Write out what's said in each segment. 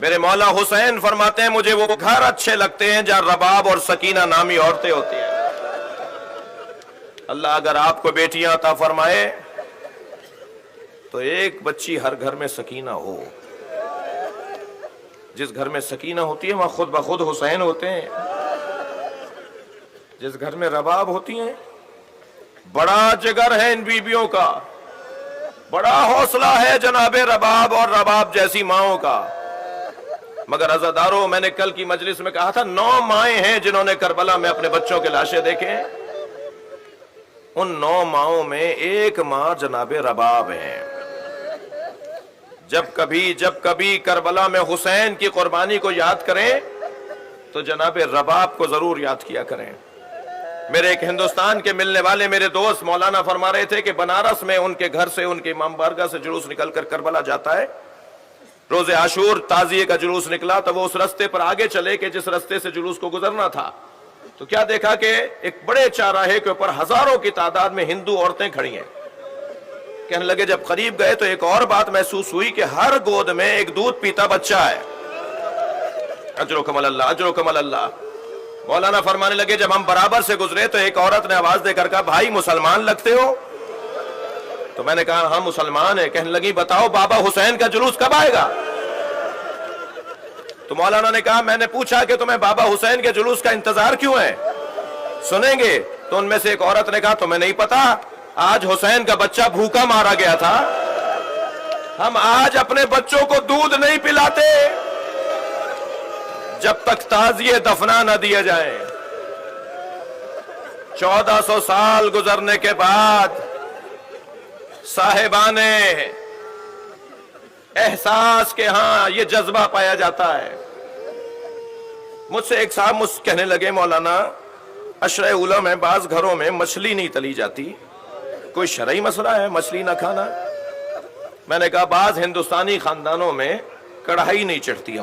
میرے مولا حسین فرماتے ہیں مجھے وہ گھر اچھے لگتے ہیں جہاں رباب اور سکینہ نامی عورتیں ہوتی ہیں۔ اللہ اگر آپ کو بیٹیاں عطا فرمائے تو ایک بچی ہر گھر میں سکینہ ہو۔ جس گھر میں سکینہ ہوتی ہے وہاں خود بخود حسین ہوتے ہیں۔ جس گھر میں رباب ہوتی ہیں بڑا جگر ہے ان بیویوں کا، بڑا حوصلہ ہے جناب رباب اور رباب جیسی ماؤں کا۔ مگر عزاداروں، میں نے کل کی مجلس میں کہا تھا 9 مائیں ہیں جنہوں نے کربلا میں اپنے بچوں کے لاشیں دیکھے ہیں۔ ان 9 ماؤں میں ایک ماں جناب رباب ہے۔ جب کبھی کربلا میں حسین کی قربانی کو یاد کریں تو جناب رباب کو ضرور یاد کیا کریں۔ میرے ایک ہندوستان کے ملنے والے میرے دوست مولانا فرما رہے تھے کہ بنارس میں ان کے گھر سے، ان کے امام بارگاہ سے جلوس نکل کر کربلا جاتا ہے۔ روز عاشور تعزیے کا جلوس نکلا تو وہ اس رستے پر آگے چلے کہ جس رستے سے جلوس کو گزرنا تھا، تو کیا دیکھا کہ ایک بڑے چوراہے کے اوپر ہزاروں کی تعداد میں ہندو عورتیں کھڑی ہیں۔ کہنے لگے جب قریب گئے تو ایک اور بات محسوس ہوئی کہ ہر گود میں ایک دودھ پیتا بچہ ہے۔ اجرکم اللہ، اجرکم اللہ۔ مولانا فرمانے لگے جب ہم برابر سے گزرے تو ایک عورت نے آواز دے کر کہا بھائی مسلمان لگتے ہو؟ تو میں نے کہا ہم مسلمان ہیں۔ کہنے لگی بتاؤ بابا حسین کا جلوس کب آئے گا؟ تو مولانا نے کہا میں نے پوچھا کہ تمہیں بابا حسین کے جلوس کا انتظار کیوں ہے، سنیں گے؟ تو ان میں سے ایک عورت نے کہا تمہیں نہیں پتا آج حسین کا بچہ بھوکا مارا گیا تھا، ہم آج اپنے بچوں کو دودھ نہیں پلاتے جب تک تعزیے دفنا نہ دیا جائے۔ 1400 سال گزرنے کے بعد صاحبان احساس کے ہاں یہ جذبہ پایا جاتا ہے۔ مجھ سے ایک صاحب کہنے لگے مولانا اشرع علم میں بعض گھروں میں مچھلی نہیں تلی جاتی، کوئی شرعی مسئلہ ہے مچھلی نہ کھانا؟ میں نے کہا بعض ہندوستانی خاندانوں میں کڑھائی نہیں چڑھتی،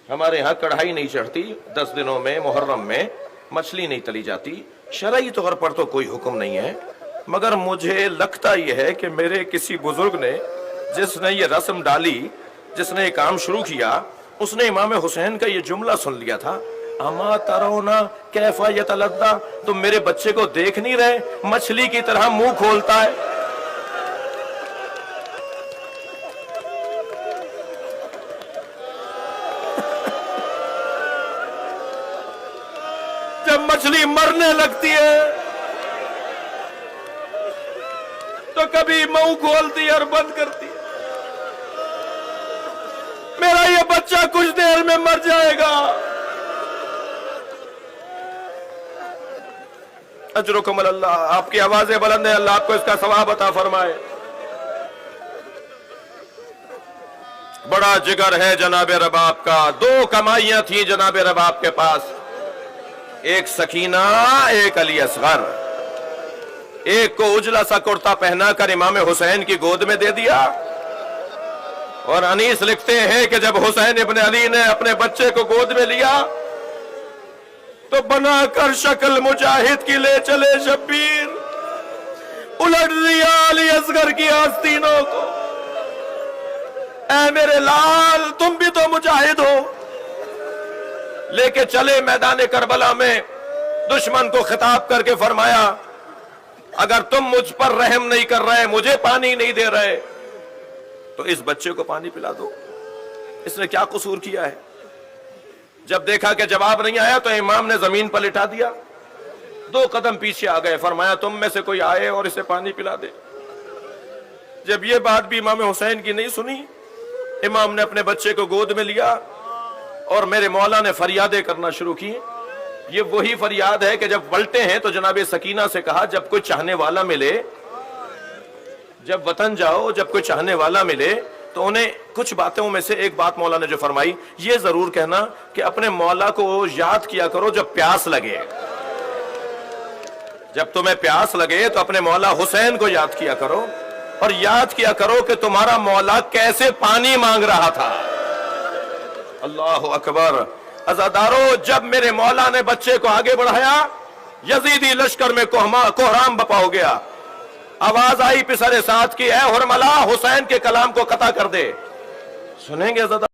ہمارے ہاں کڑھائی نہیں چڑھتی 10 دنوں میں، محرم میں مچھلی نہیں تلی جاتی۔ شرعی طور پر تو کوئی حکم نہیں ہے، مگر مجھے لگتا یہ ہے کہ میرے کسی بزرگ نے جس نے یہ رسم ڈالی، جس نے یہ کام شروع کیا، اس نے امام حسین کا یہ جملہ سن لیا تھا اما ترونا کیف یتلذا، تم میرے بچے کو دیکھ نہیں رہے مچھلی کی طرح منہ کھولتا ہے۔ جب مچھلی مرنے لگتی ہے تو کبھی منہ کھولتی ہے اور بند کرتی ہے۔ میرا یہ بچہ کچھ دیر میں مر جائے گا۔ اجرکم اللہ، آپ کی آوازیں بلند ہیں، اللہ آپ کو اس کا ثواب عطا فرمائے۔ بڑا جگر ہے جناب رباب کا۔ 2 کمائیاں تھیں جناب رباب کے پاس، ایک سکینہ، ایک علی اصغر۔ ایک کو اجلا سا کرتا پہنا کر امام حسین کی گود میں دے دیا، اور انیس لکھتے ہیں کہ جب حسین ابن علی نے اپنے بچے کو گود میں لیا تو بنا کر شکل مجاہد کی لے چلے شبیر، الٹ دیا علی اصغر کی آستینوں کو۔ اے میرے لال تم بھی تو مجاہد ہو۔ لے کے چلے میدان کربلا میں، دشمن کو خطاب کر کے فرمایا اگر تم مجھ پر رحم نہیں کر رہے، مجھے پانی نہیں دے رہے، تو اس بچے کو پانی پلا دو، اس نے کیا قصور کیا ہے؟ جب دیکھا کہ جواب نہیں آیا تو امام نے زمین پر لٹا دیا، 2 قدم پیچھے آ گئے، فرمایا تم میں سے کوئی آئے اور اسے پانی پلا دے۔ جب یہ بات بھی امام حسین کی نہیں سنی، امام نے اپنے بچے کو گود میں لیا اور میرے مولا نے فریادیں کرنا شروع کی۔ یہ وہی فریاد ہے کہ جب پلٹے ہیں تو جناب سکینہ سے کہا جب کوئی چاہنے والا ملے، جب وطن جاؤ جب کوئی چاہنے والا ملے تو انہیں کچھ باتوں میں سے ایک بات مولا نے جو فرمائی، یہ ضرور کہنا کہ اپنے مولا کو یاد کیا کرو جب پیاس لگے۔ جب تمہیں پیاس لگے تو اپنے مولا حسین کو یاد کیا کرو، اور یاد کیا کرو کہ تمہارا مولا کیسے پانی مانگ رہا تھا۔ اللہ اکبر۔ عزادارو، جب میرے مولا نے بچے کو آگے بڑھایا، یزیدی لشکر میں کوہرام بپا ہو گیا۔ آواز آئی پسر ساتھ کی، اے حرملا حسین کے کلام کو قطع کر دے۔ سنیں گے زدہ